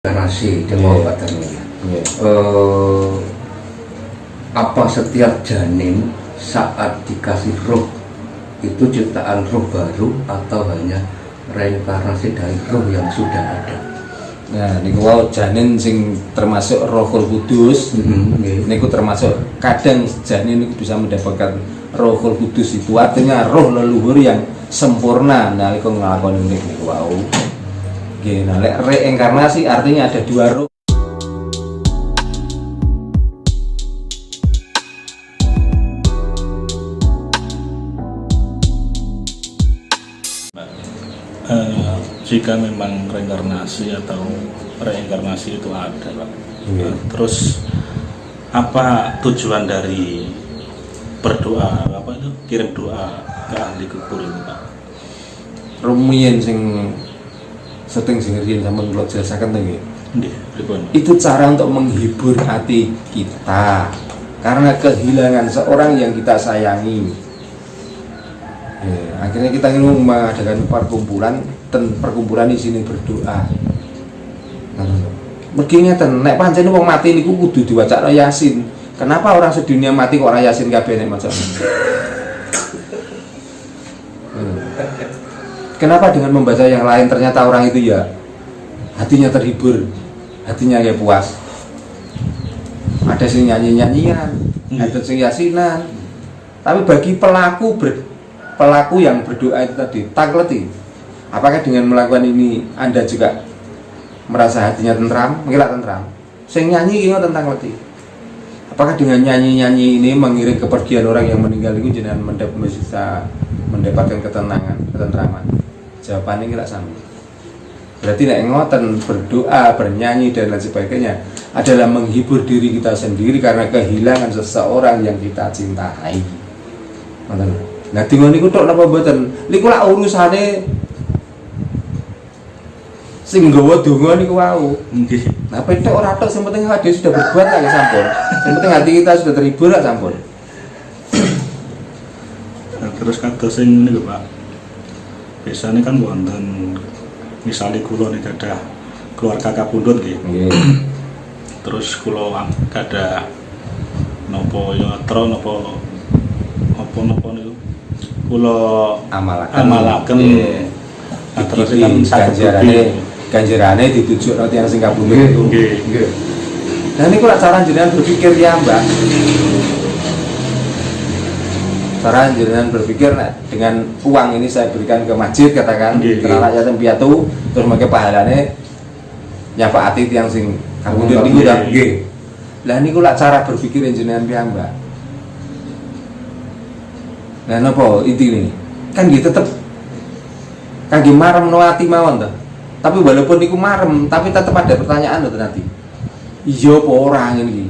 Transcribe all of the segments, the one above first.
Rasi dengan katanya. Apa setiap janin saat dikasih roh itu ciptaan roh baru atau hanya reinkarnasi dari roh yang sudah ada? Nah, niku wau janin sing termasuk Rohul Kudus. Niku termasuk kadang janin niku bisa mendapatkan Rohul Kudus, itu artinya roh leluhur yang sempurna nalika nglakoni niku wau. Nggih, nah lek reinkarnasi artinya ada dua roh. Jika memang reinkarnasi atau reinkarnasi itu ada, Pak. Terus apa tujuan dari berdoa, apa itu kirim doa ke ahli kubur itu, Pak? Rumiyin sing setting sing riyen sampeyan kula jelasaken to nggih. Nggih, pripun? Itu cara untuk menghibur hati kita karena kehilangan seorang yang kita sayangi. Akhirnya kita ingin mengadakan perkumpulan di sini berdoa. Mergi ngeten, nek pancen wong mati niku kudu diwacana Yasin. Kenapa orang sedunia mati kok ora Yasin kabeh nek maca? Kenapa dengan membaca yang lain ternyata orang itu ya hatinya terhibur, hatinya ya puas. Ada sing nyanyi-nyanyian, ada sing yasinan. Tapi bagi pelaku yang berdoa itu tadi, takleti. Apakah dengan melakukan ini Anda juga merasa hatinya tentram, mengira tentram? Sing nyanyi iki tentang leti. Apakah dengan nyanyi-nyanyi ini mengiring kepergian orang yang meninggal itu jenengan bisa mendapatkan ketenangan, ketentraman? Jawabannya kira sama. Berarti nek ngoten berdoa, bernyanyi dan lain sebagainya adalah menghibur diri kita sendiri karena kehilangan seseorang yang kita cintai. Ngoten. Nah, dingon niku tok napa mboten? Niku lak urusane sing nggawa donga niku wau. Nggih. Nah, petok ora tok, sing penting hati sudah berbuat lah sampun. Sing penting hati kita sudah terhibur lah sampun. Nah, terus kados sing niku, Pak. Biasanya kan wonten misalnya kula nek ada keluarga kapundhut nggih. Terus kula ada nopo yatra nopo niku kula amalaken. Nah, terus kan ganjarane ditujukno tiyang sing kapundhut itu. Nggih. Nah niku lak cara jenengan berpikir ya, Mbak. Cara jenengan berpikir dengan uang ini saya berikan ke masjid katakan, ke anak yatim piatu, terus make pahalane nyapaati tiyang sing kapundhut niku ta nggih. Lah niku lak cara berpikir jenengan piyambak. Nah napa intine? Kan nggih tetep kangge maremno ati mawon to. Tapi walaupun niku marem, tapi tetep ada pertanyaan lho nanti. Iya apa ora ngene iki?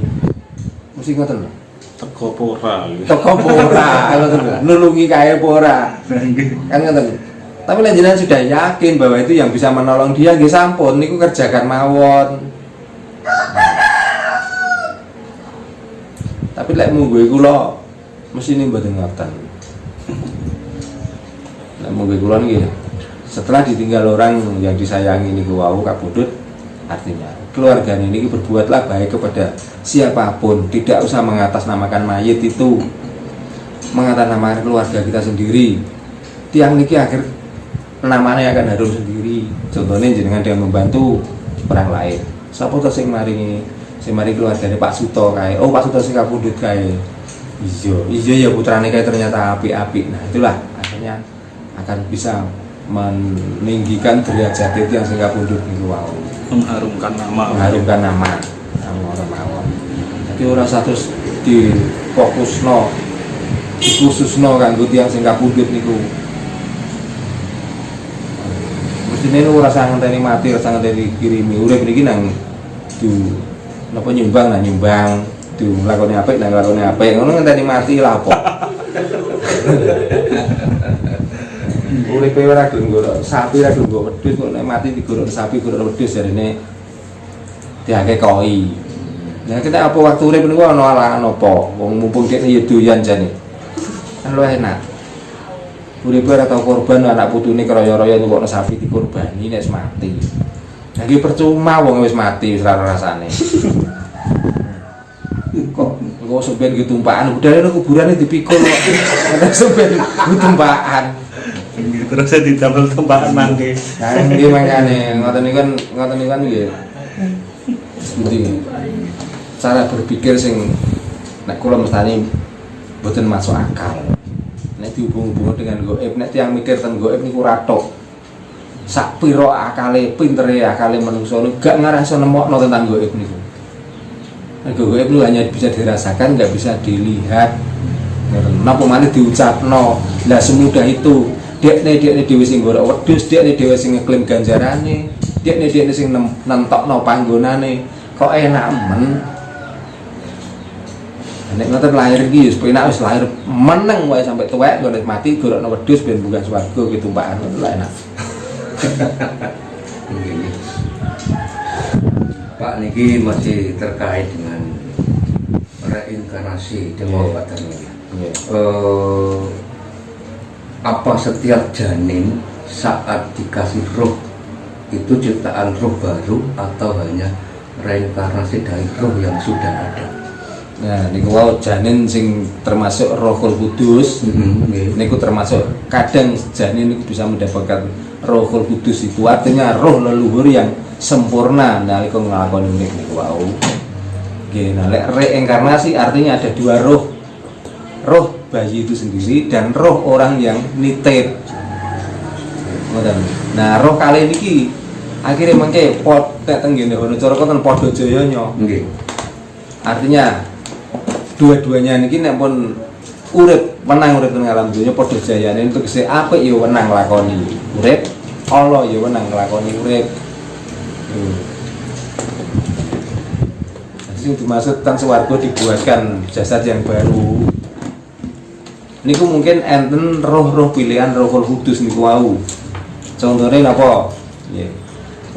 Mesti ngoten lho. Teko apa ora? Teko apa ora? Ngoten lho. Nulungi kae apa ora? Kan ngoten. Tapi nek jenengan sudah yakin bahwa itu yang bisa menolong dia nggih sampun niku kerjakan mawon. Tapi lek mungguhe kula mesine mboten ngoten. Lek mungguhe kula niki setelah ditinggal orang yang disayangi niku wau kapundhut, artinya keluarga ini berbuatlah baik kepada siapapun, tidak usah mengatasnamakan mayit itu, mengatasnamakan keluarga kita sendiri. Tiang niki akhir namanya akan harum sendiri. Contohnya jenengan dengan membantu orang lain. Sapa to sing maringi keluargane Pak Suto kae. Oh, Pak Suto sing kapundhut kae. Iya ya putrane kae ternyata apik-apik. Nah, itulah akhirnya akan bisa meninggikan derajat itu yang sehingga pundut niku wau. Mengharumkan nama. Mawon. Jadi ora satus dikhususno kanggo tiyang sing kapundhut niku. Mestine niku ora usah ngenteni mati, ora usah ngenteni kirimi. Urip niki nang nyumbang, nglakoni apik nang nglakoni apik. Ngono ngenteni mati lha apa? Uripe ora gelem nggo sapi, ora gelem nggo wedhus, kok nek mati digorok sapi, gorok wedhus jarine diake koi. Nah, kita apa waktu urip niku ana alasan apa? Wong mumpung dekne ya doyan jane. Kan luwih enak. Uripe ora tau korban, anak putune kroyo-royo nyukokno sapi dikorbani nek mati. Lagi percuma wong wis mati wis ora rasane. Kok sampeyan ki tumpakan, budale nang kuburane dipikul kok. Ana sampeyan tumpakan. Terus saya ditambal tumpakan mangke. Nah, nggih mangane ngoten niku kan nggih. Seperti cara berpikir sing nek kula mestani mboten masuk akal. Nek dihubung-hubung dengan gaib, nek tiyang mikir teng gaib niku ora tok. Sak pira akale, pintere akale manungsa niku gak ngarasa nemokno tentang gaib niku. Gaib itu hanya bisa dirasakan, nggak bisa dilihat. Napa maneh diucapno. Lah semudah itu. Dekne dhewe sing golek wedhus, dekne dhewe sing ngeklaim ganjarane, dekne sing nentokno panggonane. Kok enak men. Nek ngoten lahir iki wis penak wis lahir meneng wae sampai tuwek golek mati golekno wedhus ben bukan swarga ki tumpakan enak. Pak niki masih terkait dengan reinkarnasi demokrat ini. Apa setiap janin saat dikasih roh itu ciptaan roh baru atau hanya reinkarnasi dari roh yang sudah ada? Nah, niku wau janin sing termasuk Rohul Kudus. Niku termasuk kadang janin niku bisa mendapatkan Rohul Kudus, itu artinya roh leluhur yang sempurna nalika nglakoni urip niku wau. Nggih, nah lek reinkarnasi artinya ada dua roh. Roh bayi itu sendiri dan roh orang yang nitip. Ngoten. Nah, roh kali niki akhirnya mengke pot nek teng ngene ono cara kon padha jayanya. Nggih. Artinya dua-duanya niki nek pun urip menang urip teng alam dunya padha jayane untuk tegese apik ya wenang nglakoni urip, ala ya wenang nglakoni urip. Jadi dimaksud teng swarga dibuatkan jasad yang baru. Niku mungkin enten roh-roh pilihan Rohul Kudus niku wau. Contohnya napa? Nggih.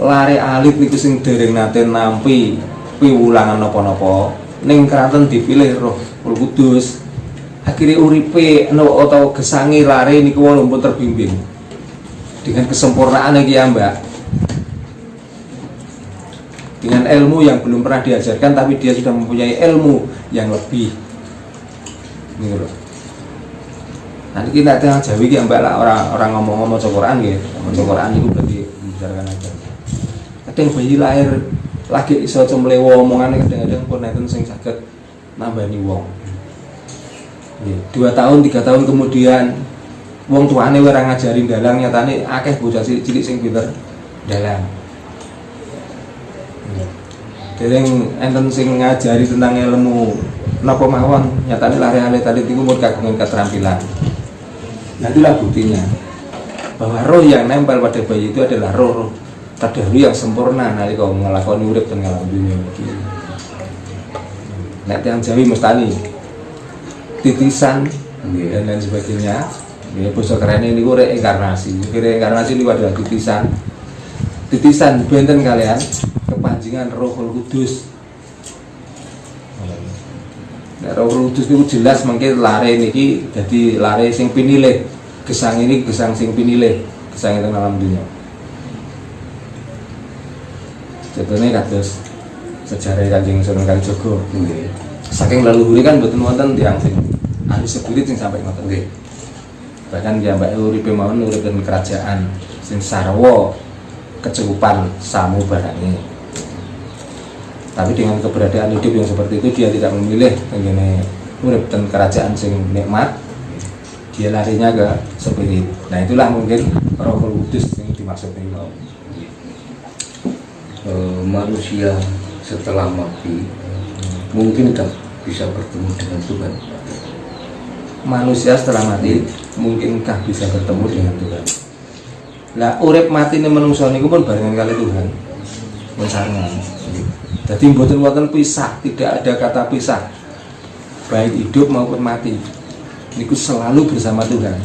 Lare alit niku sing dereng nate nampi piwulangan napa-napa, ning kraton dipilih Rohul Kudus. Akhirnya uripe atau gesangi lare niku wau terbimbing. Dengan kesempurnaan iki ya, Mbak. Dengan ilmu yang belum pernah diajarkan tapi dia sudah mempunyai ilmu yang lebih. Niku lho. Nanti kita tengah Jawi ki Mbak lah orang ngomong-ngomong Quran nggih. Ngomong Quran itu berarti membicarakan aja. Kadang bayi lahir lagi iso cemlewo omongane kadang-kadang pun nenten sing saged nambani wong. Nggih, 2 tahun 3 tahun kemudian wong tuane ora ngajari dalang nyatane akeh bocah cilik sing pinter dalang. Dereng enten sing ngajari tentang ilmu napa mawon nyatane lare-lare tadi niku mun kagungan keterampilan. Nah itulah buktinya bahwa roh yang nempel pada bayi itu adalah roh terdahulu yang sempurna nalika nglakoni urip teng alam dunya iki. Nek tiyang Jawi mestani titisan dan lain sebagainya. Ya basa kerene niku reinkarnasi. Reinkarnasi niku adalah titisan. Titisan benten kalian kepanjingan Rohul Kudus. Nah, Rohul Kudus itu jelas mungkin lare niki jadi lare sing pinilih. Gesang ini gesang sing pinilih, gesang teng alam dunya. Contohnya kados sejarah Kanjeng Sunan Kalijaga. Nggih. Saking leluhur kan mboten wonten tiyang sing ahli spirit sing sampai ngoten nggih. Bahkan piyambake uripe mawon urip ing kerajaan sing sarwa kecukupan samu barange. Tapi dengan keberadaan hidup yang seperti itu dia tidak memilih ngene urip ten kerajaan sing nikmat, dia larinya ke spirit. Nah itulah mungkin Rohul Kudus yang dimaksud ini. Manusia setelah mati mungkin tak bisa bertemu dengan Tuhan. Manusia setelah mati mungkinkah bisa bertemu dengan Tuhan? Lah urip mati ini menungso niku pun barengan kali Tuhan. Mensarangan. Jadi mboten wonten pisah, tidak ada kata pisah. Baik hidup maupun mati. Niku selalu bersama Tuhan.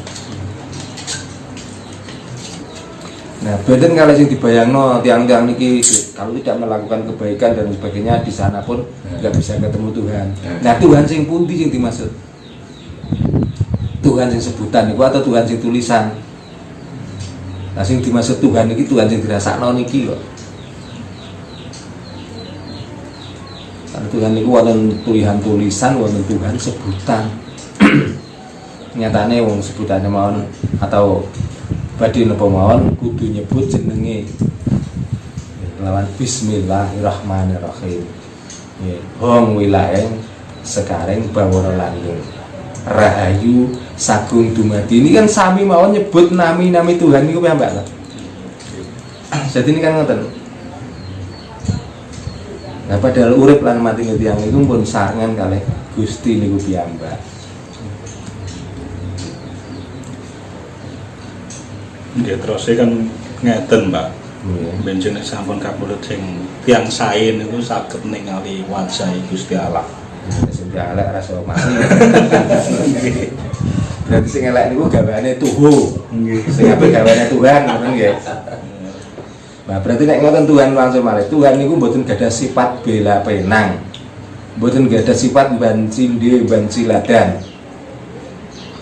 Nah, beden kalau sing dibayangno tiang-tiang niki kalau tidak melakukan kebaikan dan sebagainya di sana pun nggak bisa ketemu Tuhan. Nah, Tuhan sing pundi sing dimaksud? Tuhan sing sebutan niku atau Tuhan sing tulisan? Nah, sing dimaksud Tuhan niki Tuhan sing dirasakno niki kok. Tuhan niku wonten tulisan, wonten Tuhan sebutan. Nyatane wong sebutane mawon atau badhe napa mawon kudu nyebut jenenge lawan bismillahirrahmanirrahim. Nggih, hong wilaeng sekareng bawara langgeng. Rahayu sagung dumadi. Ini kan sami mawon nyebut nami-nami Tuhan niku piyambak ta. Jadi ini kan ngoten. Nah padahal urip lan mati tiyang niku pun sarengan kalih Gusti niku piyambak. Nggih terus kan ngeten, Mbak. Nggih. Benjene sampun kapulut sing tiyang sae niku saged ningali wajah Gusti Allah. Sing elek rasa mati. Berarti sing elek niku gaweane tuhu. Nggih. Sing apik gaweane Tuhan, ngoten nggih. Nah, berarti nek ngoten Tuhan langsung malih. Tuhan niku mboten gadah sifat bela penang. Mboten gadah sifat banci ndhe, banci ladan.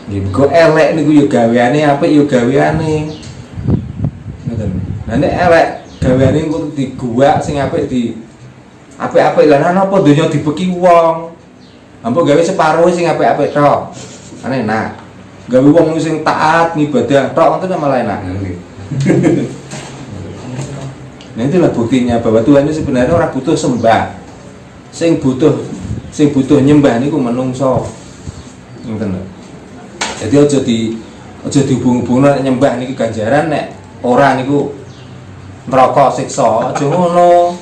Nggih, kok elek niku ya gaweane apik ya gaweane. Ngoten. Lah nek elek gaweane kok diguwak sing apik di apik-apik lan napa donya dibeki wong. Ampun gawe separo sing apik-apik tok. Ane enak. Gawe wong sing taat ngibadah tok ngoten malah enak. Nah itulah buktinya bahwa Tuhan itu sebenarnya orang butuh sembah. Sing butuh nyembah niku menungso. Ngoten lho. Jadi aja dihubung-hubungno nek nyembah niki ganjaran nek ora niku neraka siksa. Aja ngono.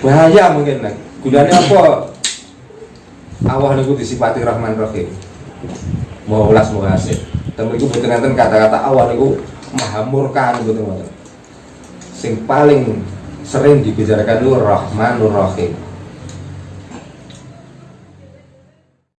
Bahaya mungkin nek. Gunane apa? Allah niku disifati Rahman Rahim. Mau welas mau kasih. Tapi niku boten enten kata-kata Allah niku maha murka niku. Sing paling sering dibicarakan itu Rahmanur Rahim.